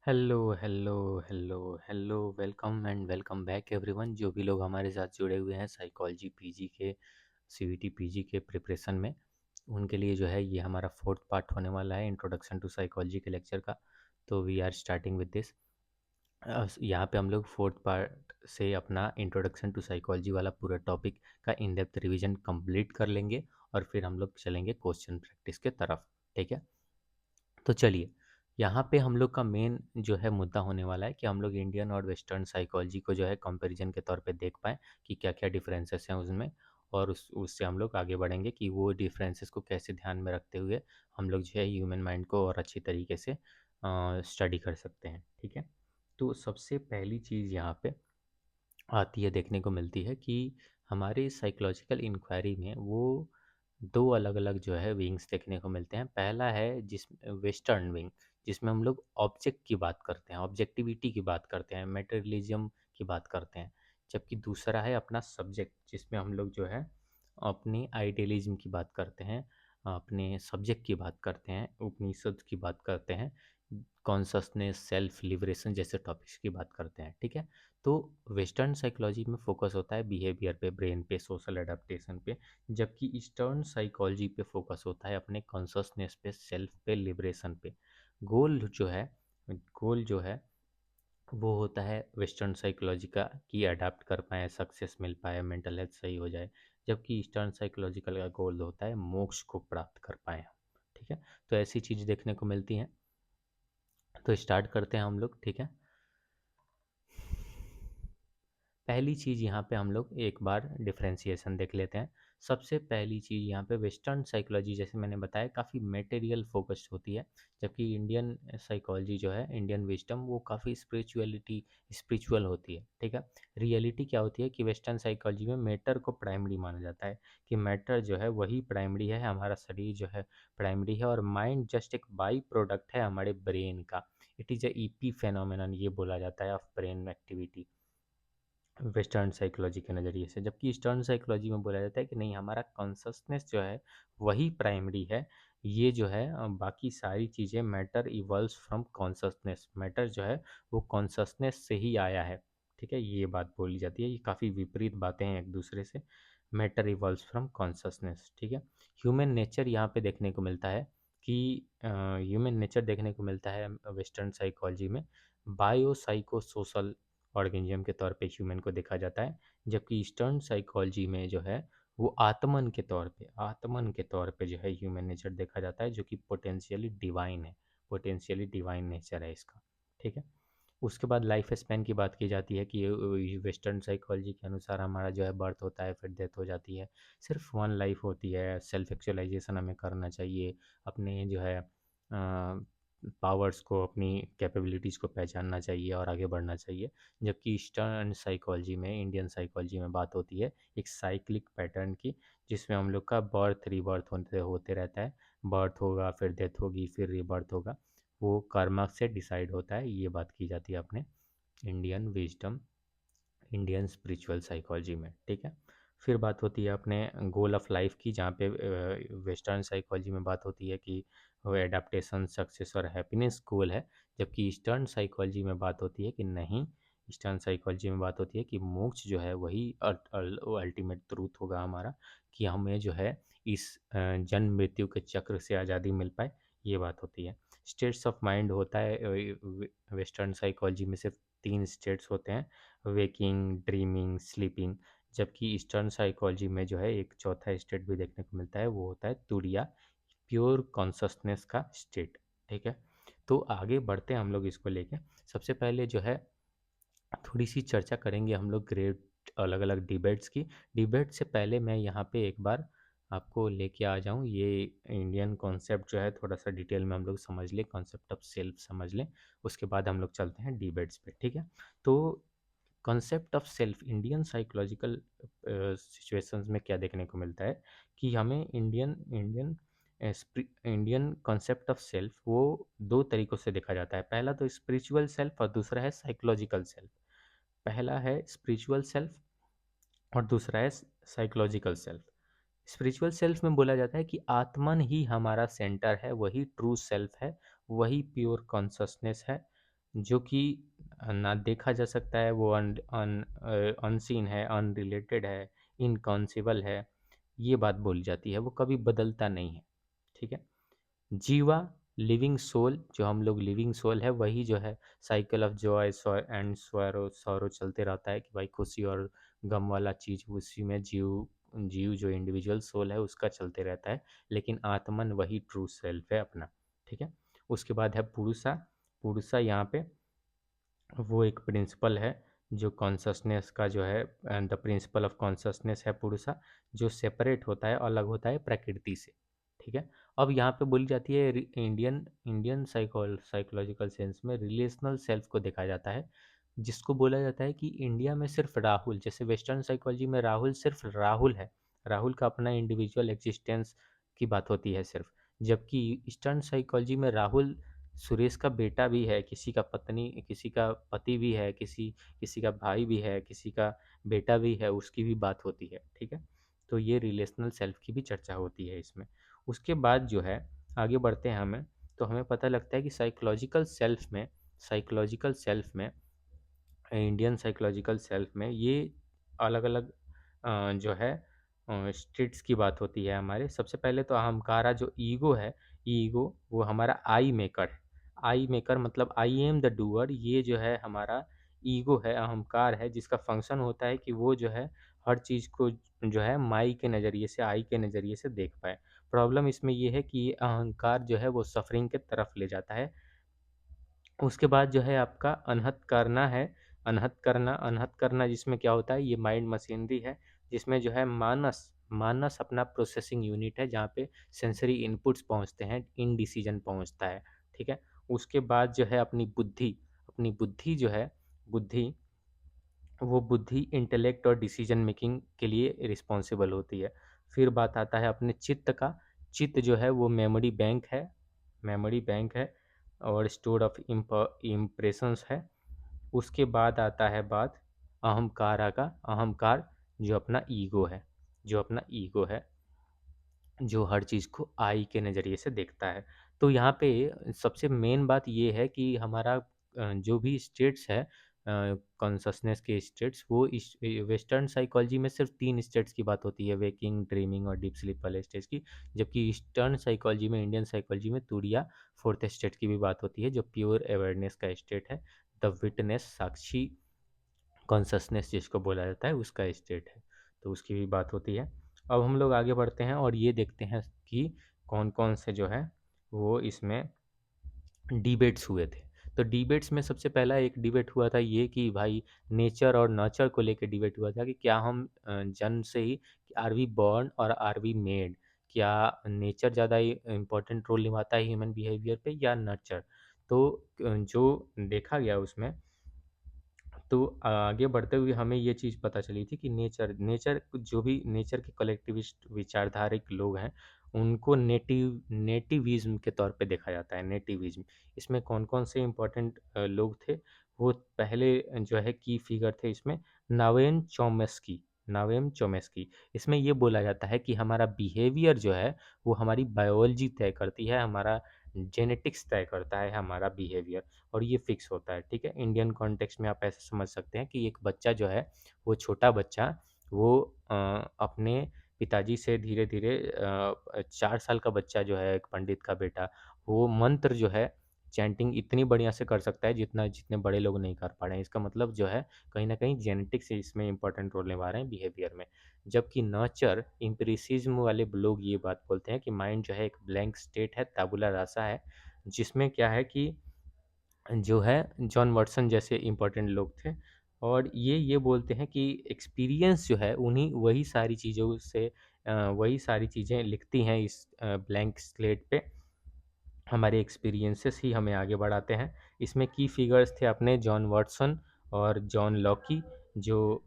Hello hello hello hello welcome and welcome back everyone. जो भी लोग हमारे साथ जुड़े हुए हैं साइकोलॉजी पीजी के सीवीटी पीजी के प्रिपरेशन में, उनके लिए जो है ये हमारा फोर्थ पार्ट होने वाला है इंट्रोडक्शन टू साइकोलॉजी के लेक्चर का। तो we are starting with this. यहाँ पे हम लोग फोर्थ पार्ट से अपना इंट्रोडक्शन टू साइकोलॉजी वाला पूरा टॉपिक का इन डेप्थ रिविजन कंप्लीट कर लेंगे और फिर हम लोग चलेंगे क्वेश्चन प्रैक्टिस के तरफ। ठीक है, तो चलिए, यहाँ पे हम लोग का मेन जो है मुद्दा होने वाला है कि हम लोग इंडियन और वेस्टर्न साइकोलॉजी को जो है कंपैरिजन के तौर पे देख पाएँ कि क्या क्या डिफरेंसेस हैं उसमें, और उससे हम लोग आगे बढ़ेंगे कि वो डिफरेंसेस को कैसे ध्यान में रखते हुए हम लोग जो है ह्यूमन माइंड को और अच्छी तरीके से स्टडी कर सकते हैं। ठीक है, तो सबसे पहली चीज़ यहाँ पे आती है, देखने को मिलती है कि हमारी साइकोलॉजिकल इंक्वायरी में वो दो अलग अलग जो है विंग्स देखने को मिलते हैं। पहला है जिस वेस्टर्न विंग, जिसमें हम लोग ऑब्जेक्ट की बात करते हैं, ऑब्जेक्टिविटी की बात करते हैं, मेटेरियलिज्म की बात करते हैं। जबकि दूसरा है अपना सब्जेक्ट, जिसमें हम लोग जो है अपनी आइडियलिज्म की बात करते हैं, अपने सब्जेक्ट की बात करते हैं, उपनिषद की बात करते हैं, कॉन्शसनेस, सेल्फ लिबरेशन जैसे टॉपिक्स की बात करते हैं। ठीक है, तो वेस्टर्न साइकोलॉजी में फोकस होता है बिहेवियर पे, ब्रेन पे, सोशल एडाप्टेशन पे, जबकि ईस्टर्न साइकोलॉजी पे फोकस होता है अपने कॉन्शसनेस पे, सेल्फ पे, लिबरेशन पे। गोल जो है गोल जो है वो होता है वेस्टर्न साइकोलॉजी का कि अडाप्ट कर पाएँ, सक्सेस मिल पाए, मेंटल हेल्थ सही हो जाए, जबकि ईस्टर्न साइकोलॉजिकल का गोल होता है मोक्ष को प्राप्त कर पाएँ हम। ठीक है, तो ऐसी चीज़ देखने को मिलती हैं। तो स्टार्ट करते हैं हम लोग। ठीक है, पहली चीज़ यहाँ पे हम लोग एक बार डिफरेंशिएशन देख लेते हैं। सबसे पहली चीज़ यहाँ पे वेस्टर्न साइकोलॉजी, जैसे मैंने बताया, काफ़ी मटेरियल फोकस्ड होती है, जबकि इंडियन साइकोलॉजी जो है, इंडियन विजडम, वो काफ़ी स्पिरिचुअल होती है। ठीक है, रियलिटी क्या होती है कि वेस्टर्न साइकोलॉजी में मैटर को प्राइमरी माना जाता है, कि मैटर जो है वही प्राइमरी है, हमारा शरीर जो है प्राइमरी है, और माइंड जस्ट एक बाई प्रोडक्ट है हमारे ब्रेन का। It is a EP phenomenon, ये बोला जाता है, of brain activity, western psychology के नज़रिए से। जबकि ईस्टर्न साइकोलॉजी में बोला जाता है कि नहीं, हमारा कॉन्शसनेस जो है वही प्राइमरी है। ये जो है बाकी सारी चीज़ें, matter evolves from consciousness, matter जो है वो कॉन्शसनेस से ही आया है। ठीक है, ये बात बोली जाती है। ये काफ़ी विपरीत बातें हैं एक दूसरे से। Matter evolves from consciousness. ठीक है, ह्यूमन नेचर यहाँ पे देखने को मिलता है कि ह्यूमन नेचर देखने को मिलता है वेस्टर्न साइकोलॉजी में बायो साइको सोशल ऑर्गेनिज्म के तौर पे ह्यूमन को देखा जाता है, जबकि ईस्टर्न साइकोलॉजी में जो है वो आत्मन के तौर पे जो है ह्यूमन नेचर देखा जाता है, जो कि पोटेंशियली डिवाइन है, पोटेंशियली डिवाइन नेचर है इसका। ठीक है, उसके बाद लाइफ स्पैन की बात की जाती है कि वेस्टर्न साइकोलॉजी के अनुसार हमारा जो है बर्थ होता है, फिर डेथ हो जाती है, सिर्फ वन लाइफ होती है, सेल्फ एक्चुअलाइजेशन हमें करना चाहिए, अपने जो है पावर्स को, अपनी कैपेबिलिटीज़ को पहचानना चाहिए और आगे बढ़ना चाहिए। जबकि ईस्टर्न साइकोलॉजी में, इंडियन साइकोलॉजी में बात होती है एक साइक्लिक पैटर्न की, जिसमें हम लोग का बर्थ रीबर्थ होते होते रहता है। बर्थ होगा, फिर डेथ होगी, फिर रीबर्थ होगा, वो कर्मा से डिसाइड होता है। ये बात की जाती है अपने Indian wisdom, Indian spiritual psychology में। ठीक है, फिर बात होती है अपने गोल ऑफ लाइफ की, जहाँ पे वेस्टर्न साइकोलॉजी में बात होती है कि वो एडाप्टेशन, सक्सेस और हैप्पीनेस गोल है, जबकि ईस्टर्न साइकोलॉजी में बात होती है कि नहीं, ईस्टर्न साइकोलॉजी में बात होती है कि मोक्ष जो है वही अल्टीमेट ट्रूथ होगा हमारा, कि हमें जो है इस जन्म मृत्यु के चक्र से आज़ादी मिल पाए। ये बात होती है। स्टेट्स ऑफ माइंड होता है वेस्टर्न साइकोलॉजी में, सिर्फ तीन स्टेट्स होते हैं, वेकिंग, ड्रीमिंग, स्लीपिंग, जबकि ईस्टर्न साइकोलॉजी में जो है एक चौथा स्टेट भी देखने को मिलता है, वो होता है तुरिया, प्योर कॉन्शसनेस का स्टेट। ठीक है, तो आगे बढ़ते हैं हम लोग इसको लेके। सबसे पहले जो है थोड़ी सी चर्चा करेंगे हम लोग ग्रेट अलग अलग डिबेट्स की। डिबेट से पहले मैं यहाँ पे एक बार आपको लेके आ जाऊँ, ये इंडियन कॉन्सेप्ट जो है थोड़ा सा डिटेल में हम लोग समझ लें, कॉन्सेप्ट ऑफ सेल्फ समझ लें, उसके बाद हम लोग चलते हैं डिबेट्स पे। ठीक है, तो concept of self Indian psychological situations में क्या देखने को मिलता है कि हमें Indian Indian Indian concept of self वो दो तरीक़ों से देखा जाता है। पहला तो स्पिरिचुअल सेल्फ और दूसरा है साइकोलॉजिकल सेल्फ। पहला है स्पिरिचुअल सेल्फ और दूसरा है साइकोलॉजिकल सेल्फ। स्पिरिचुअल सेल्फ में बोला जाता है कि आत्मन ही हमारा सेंटर है, वही ट्रू सेल्फ है, वही प्योर कॉन्शसनेस है, जो कि ना देखा जा सकता है, वो अनसीन है, अनरिलेटेड है, इनकॉन्सेबल है, ये बात बोली जाती है, वो कभी बदलता नहीं है। ठीक है। जीवा, लिविंग सोल, जो हम लोग लिविंग सोल है, वही जो है cycle of Joy and sorrow sorrow चलते रहता है कि भाई खुशी और गम वाला चीज उसी में जीव जीव जो इंडिविजुअल सोल है उसका चलते रहता है, लेकिन आत्मन वही ट्रू सेल्फ है अपना। ठीक है। उसके बाद है पुरुषा। पुरुषा यहाँ पे वो एक प्रिंसिपल है जो कॉन्शसनेस का जो है, द प्रिंसिपल ऑफ कॉन्शसनेस है पुरुषा, जो सेपरेट होता है, अलग होता है प्रकृति से। ठीक है। अब यहाँ पे बोली जाती है इंडियन इंडियन साइकोलॉजिकल सेंस में रिलेशनल सेल्फ को देखा जाता है, जिसको बोला जाता है कि इंडिया में सिर्फ राहुल, जैसे वेस्टर्न साइकोलॉजी में राहुल सिर्फ राहुल है, राहुल का अपना इंडिविजुअल एग्जिस्टेंस की बात होती है सिर्फ, जबकि ईस्टर्न साइकोलॉजी में राहुल सुरेश का बेटा भी है, किसी का पत्नी, किसी का पति भी है, किसी किसी का भाई भी है, किसी का बेटा भी है, उसकी भी बात होती है। ठीक है। तो ये रिलेशनल सेल्फ की भी चर्चा होती है इसमें। उसके बाद जो है आगे बढ़ते हैं हमें, तो हमें पता लगता है कि साइकोलॉजिकल सेल्फ में इंडियन साइकोलॉजिकल सेल्फ में ये अलग अलग जो है स्टेट्स की बात होती है हमारे। सबसे पहले तो अहंकारा जो ईगो है, ईगो वो हमारा आई मेकर है। आई मेकर मतलब आई एम द डूअर, ये जो है हमारा ईगो है, अहंकार है, जिसका फंक्शन होता है कि वो जो है हर चीज़ को जो है माई के नज़रिए से, आई के नज़रिए से देख पाए। प्रॉब्लम इसमें ये है कि ये अहंकार जो है वो सफरिंग के तरफ ले जाता है। उसके बाद जो है आपका अनहत करना है। अनहत करना जिसमें क्या होता है, ये माइंड मशीनरी है, जिसमें जो है मानस मानस अपना प्रोसेसिंग यूनिट है, जहाँ पे सेंसरी इनपुट्स पहुँचते हैं, इन डिसीजन पहुँचता है। ठीक है। उसके बाद जो है अपनी बुद्धि जो है, बुद्धि वो बुद्धि इंटेलेक्ट और डिसीजन मेकिंग के लिए रिस्पॉन्सिबल होती है। फिर बात आता है अपने चित्त का। चित्त जो है वो मेमोरी बैंक है और स्टोर ऑफ इम्प्रेशंस है। उसके बाद आता है बात अहंकार, जो अपना ईगो है, जो अपना ईगो है, जो हर चीज़ को आई के नज़रिए से देखता है। तो यहाँ पे सबसे मेन बात ये है कि हमारा जो भी स्टेट्स है, कॉन्शसनेस के स्टेट्स, वो इस वेस्टर्न साइकोलॉजी में सिर्फ 3 स्टेट्स की बात होती है, वेकिंग, ड्रीमिंग और डीप स्लीप वाले स्टेट्स की। जबकि ईस्टर्न साइकोलॉजी में, इंडियन साइकोलॉजी में तुरिया, फोर्थ स्टेट की भी बात होती है, जो प्योर अवेयरनेस का स्टेट है, द विटनेस, साक्षी कॉन्शसनेस जिसको बोला जाता है, उसका स्टेट है, तो उसकी भी बात होती है। अब हम लोग आगे बढ़ते हैं और ये देखते हैं कि कौन कौन से जो है वो इसमें डिबेट्स हुए थे। तो डिबेट्स में सबसे पहला एक डिबेट हुआ था ये कि भाई नेचर और नर्चर को लेकर डिबेट हुआ था कि क्या हम जन्म से ही आर वी बॉर्न और आर वी मेड, क्या नेचर ज़्यादा इम्पोर्टेंट रोल निभाता है ह्यूमन बिहेवियर पे या नर्चर। तो जो देखा गया उसमें, तो आगे बढ़ते हुए हमें ये चीज़ पता चली थी कि नेचर नेचर जो भी नेचर के कलेक्टिविस्ट विचारधारिक लोग हैं, उनको नेटिविज्म के तौर पे देखा जाता है, नेटिविज्म। इसमें कौन कौन से इम्पोर्टेंट लोग थे, वो पहले जो है की फिगर थे इसमें, नावेम चोमेस्की। इसमें ये बोला जाता है कि हमारा बिहेवियर जो है वो हमारी बायोलॉजी तय करती है, हमारा जेनेटिक्स तय करता है हमारा बिहेवियर, और ये फिक्स होता है। ठीक है। इंडियन कॉन्टेक्स्ट में आप ऐसे समझ सकते हैं कि एक बच्चा जो है, वो छोटा बच्चा, वो अपने पिताजी से धीरे धीरे 4 साल का बच्चा जो है, एक पंडित का बेटा, वो मंत्र जो है चैंटिंग इतनी बढ़िया से कर सकता है जितना जितने बड़े लोग नहीं कर पा रहे हैं। इसका मतलब जो है कहीं ना कहीं जेनेटिक्स इसमें इंपॉर्टेंट रोल निभा रहे हैं बिहेवियर में। जबकि नर्चर एम्पिरिसिज्म वाले लोग ये बात बोलते हैं कि माइंड जो है एक ब्लैंक स्टेट है, ताबुला रासा है, जिसमें क्या है कि जो है जॉन वाटसन जैसे इम्पोर्टेंट लोग थे, और ये बोलते हैं कि एक्सपीरियंस जो है उन्हीं वही सारी चीज़ों से वही सारी चीज़ें लिखती हैं इस ब्लैंक स्लेट पे, हमारे एक्सपीरियंसेस ही हमें आगे बढ़ाते हैं। इसमें की फिगर्स थे अपने जॉन वाटसन और जॉन लॉकी, जो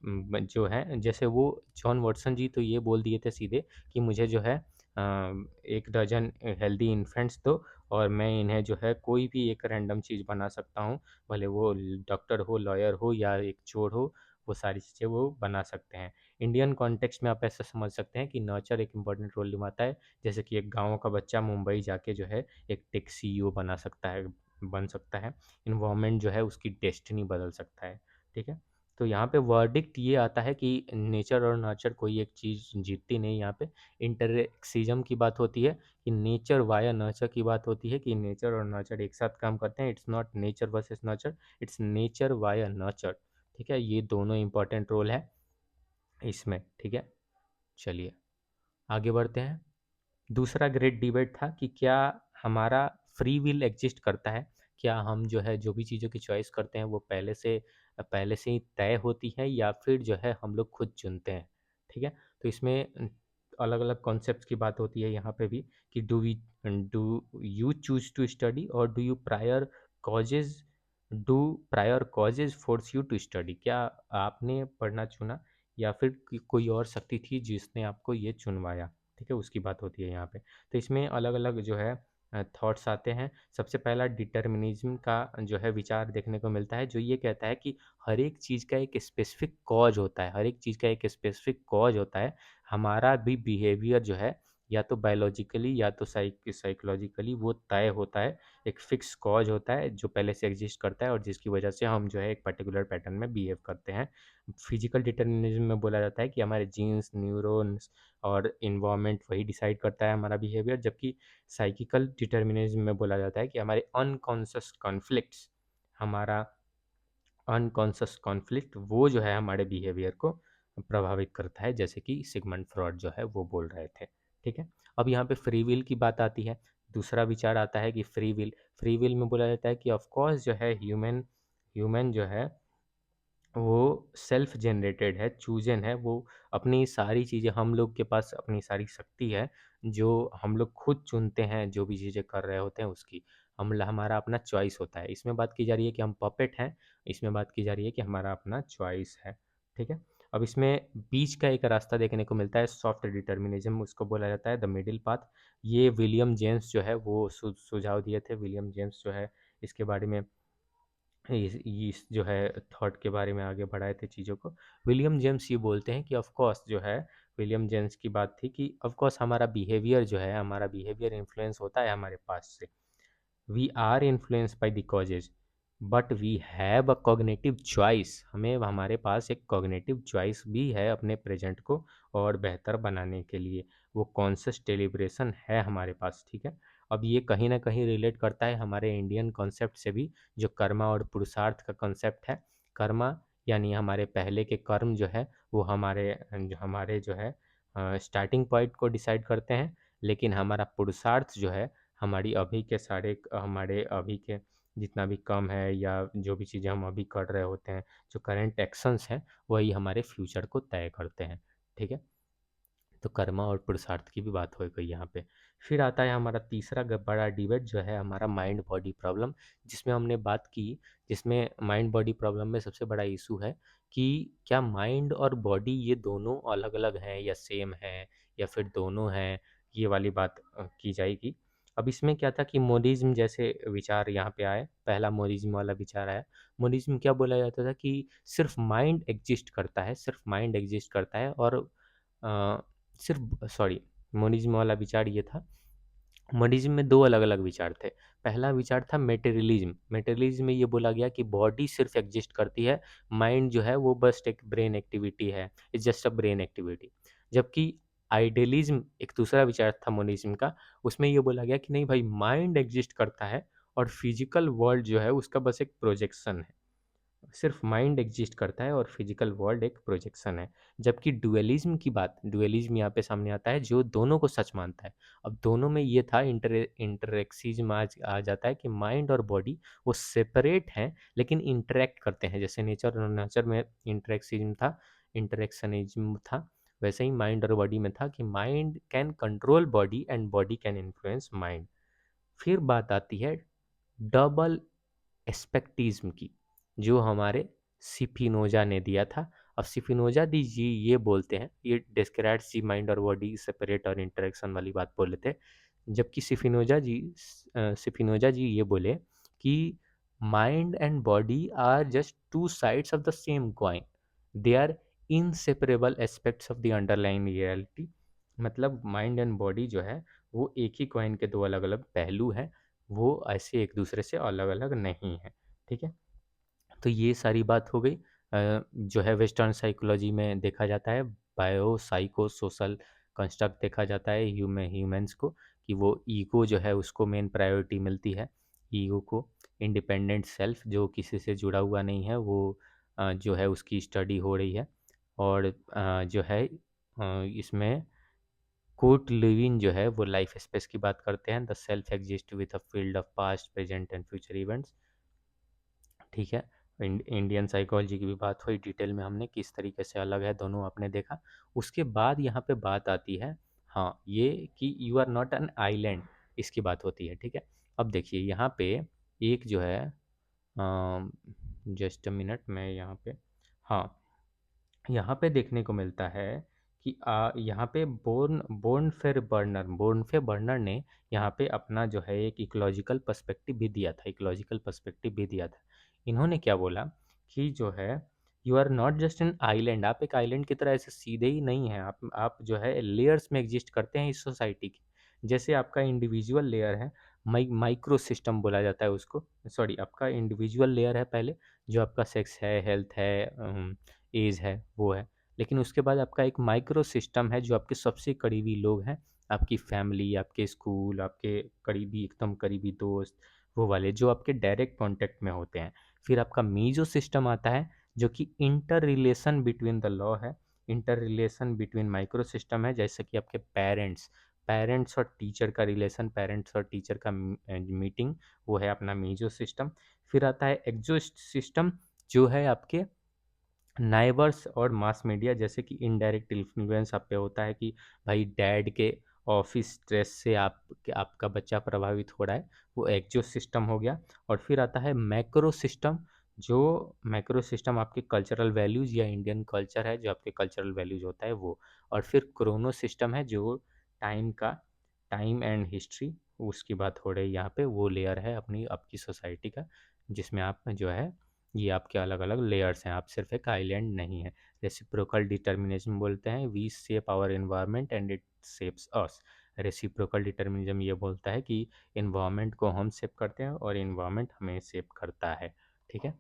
जो हैं, जैसे वो जॉन वाटसन जी तो ये बोल दिए थे सीधे कि मुझे जो है 1 डज़न हेल्दी इन्फेंट्स दो, और मैं इन्हें जो है कोई भी एक रैंडम चीज़ बना सकता हूँ, भले वो डॉक्टर हो, लॉयर हो या एक चोर हो, वो सारी चीज़ें वो बना सकते हैं। इंडियन कॉन्टेक्स्ट में आप ऐसा समझ सकते हैं कि नर्चर एक इम्पॉर्टेंट रोल निभाता है, जैसे कि एक गाँव का बच्चा मुंबई जाके जो है एक टेक सीईओ बना सकता है, बन सकता है, इन्वायरमेंट जो है उसकी डेस्टिनी बदल सकता है। ठीक है, तो यहाँ पे वर्डिक्ट ये आता है कि नेचर और नर्चर कोई एक चीज़ जीतती नहीं, यहाँ पे इंटरेक्सिज्म की बात होती है कि नेचर वाया नर्चर की बात होती है कि नेचर और नर्चर एक साथ काम करते हैं। It's not nature versus nurture, it's nature via nurture. ठीक है, ये दोनों इंपॉर्टेंट रोल है इसमें। ठीक है, चलिए आगे बढ़ते हैं। दूसरा ग्रेट डिबेट था कि क्या हमारा फ्री विल एग्जिस्ट करता है, क्या हम जो है जो भी चीज़ों की चॉइस करते हैं वो पहले से ही तय होती है या फिर जो है हम लोग खुद चुनते हैं। ठीक है, तो इसमें अलग अलग कॉन्सेप्ट्स की बात होती है यहाँ पे भी कि do you choose to study और causes do prior causes force you to study, क्या आपने पढ़ना चुना या फिर कोई और शक्ति थी जिसने आपको ये चुनवाया। ठीक है, उसकी बात होती है यहाँ पे। तो इसमें अलग अलग जो है थॉट्स आते हैं। सबसे पहला डिटर्मिनिज्म का जो है विचार देखने को मिलता है, जो ये कहता है कि हर एक चीज़ का एक स्पेसिफिक कॉज होता है, हर एक चीज़ का एक स्पेसिफिक कॉज होता है। हमारा भी बिहेवियर जो है या तो बायोलॉजिकली या तो साइकोलॉजिकली वो तय होता है। एक फिक्स कॉज होता है जो पहले से एग्जिस्ट करता है और जिसकी वजह से हम जो है एक पर्टिकुलर पैटर्न में बिहेव करते हैं। फिजिकल डिटर्मिनिज्म में बोला जाता है कि हमारे जीन्स, न्यूरॉन्स और इन्वायरमेंट वही डिसाइड करता है हमारा बिहेवियर, जबकि साइकिकल डिटर्मिनिज्म में बोला जाता है कि हमारा अनकॉन्शियस कॉन्फ्लिक्ट वो जो है हमारे बिहेवियर को प्रभावित करता है, जैसे कि सिगमंड फ्रॉड जो है वो बोल रहे थे। ठीक है, अब यहाँ पे फ्री विल की बात आती है। दूसरा विचार आता है कि फ्री विल में बोला जाता है कि ऑफ कोर्स जो है ह्यूमन ह्यूमन जो है वो सेल्फ जनरेटेड है, चूज़न है, वो अपनी सारी चीज़ें, हम लोग के पास अपनी सारी शक्ति है, जो हम लोग खुद चुनते हैं जो भी चीज़ें कर रहे होते हैं उसकी। हमारा अपना चॉइस होता है। इसमें बात की जा रही है कि हम पपेट हैं, इसमें बात की जा रही है कि हमारा अपना चॉइस है। ठीक है? अब इसमें बीच का एक रास्ता देखने को मिलता है, सॉफ्ट डिटर्मिनिज़्म उसको बोला जाता है, द मिडल पाथ। ये विलियम जेम्स जो है वो सुझाव दिए थे। विलियम जेम्स जो है इसके बारे में इस जो है थॉट के बारे में आगे बढ़ाए थे चीज़ों को। विलियम जेम्स ये बोलते हैं कि ऑफ कोर्स जो है, विलियम जेम्स की बात थी कि ऑफ कोर्स हमारा बिहेवियर इन्फ्लुएंस होता है हमारे पास से। We are influenced by the causes but we have a cognitive choice, हमें हमारे पास एक कॉग्निटिव चॉइस भी है अपने प्रेजेंट को और बेहतर बनाने के लिए। वो कॉन्शियस डेलिब्रेशन है हमारे पास। ठीक है, अब ये कहीं ना कहीं रिलेट करता है हमारे इंडियन कॉन्सेप्ट से भी, जो कर्मा और पुरुषार्थ का कॉन्सेप्ट है। कर्मा यानी हमारे पहले के कर्म जो है वो हमारे जो है स्टार्टिंग पॉइंट को डिसाइड करते हैं, लेकिन हमारा पुरुषार्थ जो है हमारे अभी के जितना भी कम है या जो भी चीज़ें हम अभी कर रहे होते हैं, जो करंट एक्शंस हैं, वही हमारे फ्यूचर को तय करते हैं। ठीक है, तो कर्मा और पुरुषार्थ की भी बात हो गई यहाँ पे। फिर आता है हमारा तीसरा बड़ा डिबेट जो है हमारा माइंड बॉडी प्रॉब्लम, जिसमें हमने बात की, जिसमें माइंड बॉडी प्रॉब्लम में सबसे बड़ा इशू है कि क्या माइंड और बॉडी ये दोनों अलग अलग हैं या सेम हैं या फिर दोनों हैं, ये वाली बात की जाएगी। अब इसमें क्या था कि मोनिज्म जैसे विचार यहाँ पे आए, पहला मोनिज्म वाला विचार आया। मोनिज्म क्या बोला जाता था कि सिर्फ माइंड एग्जिस्ट करता है, सिर्फ माइंड एग्जिस्ट करता है और सिर्फ सॉरी मोनिज्म वाला विचार ये था। मोनिज्म में दो अलग अलग विचार थे। पहला विचार था मेटेरियलिज्म। मेटेरियलिज्म में ये बोला गया कि बॉडी सिर्फ एग्जिस्ट करती है, माइंड जो है वो बस एक ब्रेन एक्टिविटी है, it's just a brain activity. जबकि आइडियलिज्म एक दूसरा विचार था मोनिज्म का, उसमें ये बोला गया कि नहीं भाई, माइंड एग्जिस्ट करता है और फिजिकल वर्ल्ड जो है उसका बस एक प्रोजेक्शन है, सिर्फ माइंड एग्जिस्ट करता है और फिजिकल वर्ल्ड एक प्रोजेक्शन है। जबकि डुअलिज्म यहाँ पे सामने आता है जो दोनों को सच मानता है। अब दोनों में ये था इंटरेक्सिज्म आज आ जाता है कि माइंड और बॉडी वो सेपरेट हैं लेकिन इंटरेक्ट करते हैं। जैसे नेचर और नर्चर में इंटरेक्शनिज्म था, वैसे ही माइंड और बॉडी में था कि mind can control body and body can influence mind. फिर बात आती है डबल एस्पेक्टिज्म की, जो हमारे स्पिनोजा ने दिया था। अब स्पिनोजा दी जी ये बोलते हैं, ये डिस्क्राइब्स दी माइंड और बॉडी सेपरेट और इंटरेक्शन वाली बात बोले थे। जबकि स्पिनोजा जी ये बोले कि mind and body are just two sides of the same coin, they are inseparable aspects of the underlying reality. मतलब माइंड एंड बॉडी जो है वो एक ही कॉइन के दो अलग अलग पहलू हैं, वो ऐसे एक दूसरे से अलग अलग नहीं है। ठीक है, तो ये सारी बात हो गई। जो है वेस्टर्न साइकोलॉजी में देखा जाता है बायो साइको सोशल कंस्ट्रक्ट देखा जाता है ह्यूमंस को, कि वो ईगो जो है उसको मेन प्रायोरिटी मिलती है। ईगो को इंडिपेंडेंट सेल्फ जो किसी से जुड़ा हुआ नहीं है वो जो है उसकी स्टडी हो रही है। और जो है इसमें कोर्ट लिविन जो है वो लाइफ स्पेस की बात करते हैं। The self exist with a field of past present and future events. ठीक है, इंडियन साइकोलॉजी की भी बात हुई डिटेल में, हमने किस तरीके से अलग है दोनों आपने देखा। उसके बाद यहाँ पे बात आती है, हाँ, ये कि you are not an island, इसकी बात होती है। ठीक है, अब देखिए यहाँ पे एक जो है, जस्ट अ मिनट मैं यहाँ पे, हाँ, यहाँ पे देखने को मिलता है कि यहाँ पे बोर्न फे बर्नर ने यहाँ पे अपना जो है एक इकोलॉजिकल पर्सपेक्टिव भी दिया था, इन्होंने क्या बोला कि जो है you are not just an island, आप एक आइलैंड की तरह ऐसे सीधे ही नहीं हैं, आप जो है लेयर्स में एग्जिस्ट करते हैं इस सोसाइटी के। जैसे आपका इंडिविजुअल लेयर है, माइक्रो सिस्टम बोला जाता है उसको, सॉरी, आपका इंडिविजुअल लेयर है पहले, जो आपका सेक्स है, हेल्थ है, एज है, वो है। लेकिन उसके बाद आपका एक माइक्रो सिस्टम है जो आपके सबसे करीबी लोग हैं, आपकी फैमिली, आपके स्कूल, आपके करीबी एकदम करीबी दोस्त, वो वाले जो आपके डायरेक्ट कांटेक्ट में होते हैं। फिर आपका मीजो सिस्टम आता है जो कि interrelation between the law है, interrelation between microsystem है, जैसे कि आपके पेरेंट्स पेरेंट्स और टीचर का रिलेशन, पेरेंट्स और टीचर का मीटिंग, वो है अपना मीजो सिस्टम। फिर आता है एक्जो सिस्टम, जो है आपके नाइबर्स और मास मीडिया, जैसे कि इनडायरेक्ट इन्फ्लुएंस आप पे होता है कि भाई डैड के ऑफिस स्ट्रेस से आपका बच्चा प्रभावित हो रहा है, वो एक्जो सिस्टम हो गया। और फिर आता है मैक्रो सिस्टम, जो मैक्रो सिस्टम आपके कल्चरल वैल्यूज़ या इंडियन कल्चर है, जो आपके कल्चरल वैल्यूज़ होता है वो। और फिर क्रोनो सिस्टम है जो टाइम का टाइम एंड हिस्ट्री, उसकी बात हो रही है यहाँ पे, वो लेयर है अपनी आपकी सोसाइटी का, जिसमें आप जो है ये आपके अलग अलग लेयर्स हैं, आप सिर्फ एक आइलैंड नहीं है। रेसिप्रोकल डिटर्मिनिज्म बोलते हैं, we shape our environment and it shapes us. Reciprocal determinism ये बोलता है कि इन्वायरमेंट को हम शेप करते हैं और इन्वायरमेंट हमें शेप करता है। ठीक है,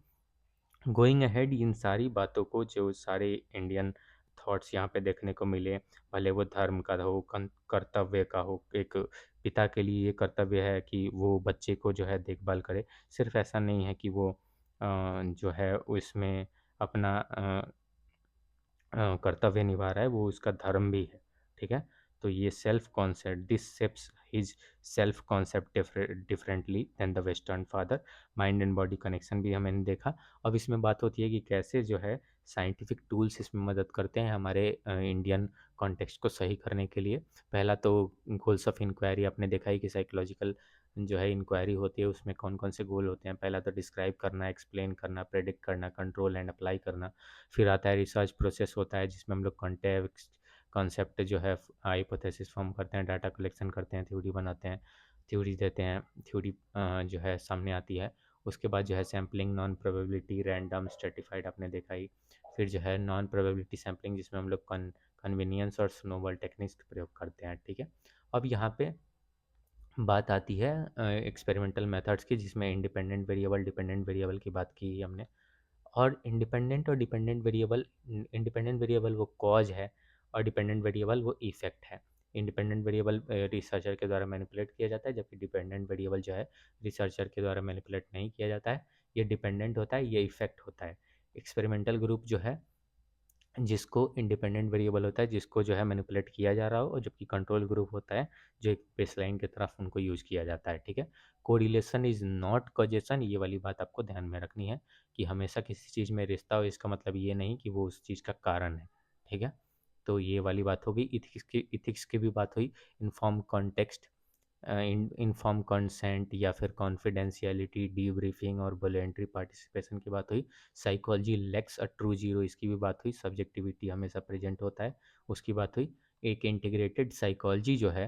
गोइंग अहेड, इन सारी बातों को, जो सारे इंडियन थॉट्स यहाँ पे देखने को मिले, भले वो धर्म का हो, कर्तव्य का हो, एक पिता के लिए ये कर्तव्य है कि वो बच्चे को जो है देखभाल करे, सिर्फ ऐसा नहीं है कि वो जो है उसमें अपना कर्तव्य निभा रहा है, वो उसका धर्म भी है। ठीक है, तो ये self concept, this shapes his self concept differently than the western father. Mind and body connection भी हमने देखा। अब इसमें बात होती है कि कैसे जो है साइंटिफिक टूल्स इसमें मदद करते हैं हमारे इंडियन कॉन्टेक्स्ट को सही करने के लिए। पहला तो गोल्स ऑफ इंक्वायरी आपने देखा ही कि साइकोलॉजिकल जो है इंक्वायरी होती है उसमें कौन कौन से गोल होते हैं। पहला तो डिस्क्राइब करना, एक्सप्लेन करना, प्रेडिक्ट करना, कंट्रोल एंड अप्लाई करना। फिर आता है रिसर्च प्रोसेस होता है, जिसमें हम लोग कॉन्टेक्स्ट कॉन्सेप्ट जो है हाइपोथेसिस फॉर्म करते हैं, डाटा कलेक्शन करते हैं, थ्योरी बनाते हैं, थ्योरी देते हैं, थ्योरी जो है सामने आती है। उसके बाद जो है sampling, non probability, random, stratified आपने देखा ही। फिर जो है नॉन प्रोबेबिलिटी सैम्पलिंग, जिसमें हम लोग कन्वीनियंस और स्नोबॉल टेक्निक्स का प्रयोग करते हैं। ठीक है, अब यहाँ पे बात आती है एक्सपेरिमेंटल मेथड्स की, जिसमें इंडिपेंडेंट वेरिएबल, डिपेंडेंट वेरिएबल की बात की हमने। और इंडिपेंडेंट और डिपेंडेंट वेरिएबल, इंडिपेंडेंट वेरिएबल वो कॉज है और डिपेंडेंट वेरिएबल वो इफेक्ट है। इंडिपेंडेंट वेरिएबल रिसर्चर के द्वारा मैनिपुलेट किया जाता है, जबकि डिपेंडेंट वेरिएबल जो है रिसर्चर के द्वारा मैनिपुलेट नहीं किया जाता है। ये डिपेंडेंट होता है, ये इफेक्ट होता है। एक्सपेरिमेंटल ग्रुप जो है, जिसको इंडिपेंडेंट वेरिएबल होता है, जिसको जो है मैनिपुलेट किया जा रहा हो, और जबकि कंट्रोल ग्रुप होता है जो एक बेसलाइन की तरफ उनको यूज़ किया जाता है। ठीक है, कोरिलेशन इज़ नॉट कॉजेशन, ये वाली बात आपको ध्यान में रखनी है कि हमेशा किसी चीज़ में रिश्ता हो इसका मतलब ये नहीं कि वो उस चीज़ का कारण है। ठीक है, तो ये वाली बात हो गई। इथिक्स की भी बात हुई। इन्फॉर्म कॉन्टेक्स्ट, इनफॉर्म कंसेंट या फिर कॉन्फिडेंशियलिटी, डीब्रीफिंग और वॉलेंट्री पार्टिसिपेशन की बात हुई। Psychology lacks a true zero, इसकी भी बात हुई। सब्जेक्टिविटी हमेशा प्रेजेंट होता है, उसकी बात हुई। एक इंटीग्रेटेड साइकोलॉजी जो है,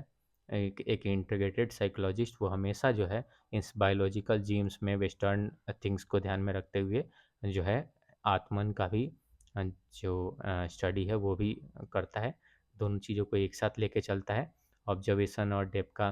एक इंटीग्रेटेड साइकोलॉजिस्ट वो हमेशा जो है इस बायोलॉजिकल जीम्स में वेस्टर्न थिंग्स को ध्यान में रखते हुए जो है आत्मन का भी जो स्टडी है वो भी करता है। दोनों चीज़ों को एक साथ लेके चलता है। ऑब्जर्वेशन और डेप का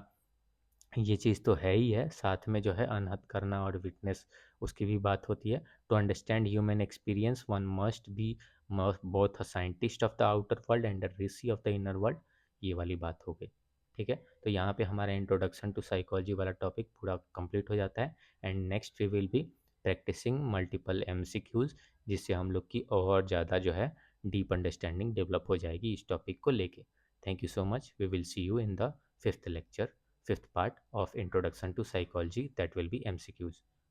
ये चीज़ तो है ही है, साथ में जो है अनहद करना और विटनेस, उसकी भी बात होती है। To understand human experience one must be both a scientist of the outer world and a rishi of the inner world, ये वाली बात हो गई। ठीक है, तो यहाँ पे हमारा इंट्रोडक्शन टू साइकोलॉजी वाला टॉपिक पूरा कंप्लीट हो जाता है। And next we will be practising multiple MCQs, जिससे हम लोग की और ज़्यादा जो है डीप अंडरस्टैंडिंग डेवलप हो जाएगी इस टॉपिक को लेके। Thank you so much. We will see you in the fifth lecture, fifth part of Introduction to Psychology, that will be MCQs.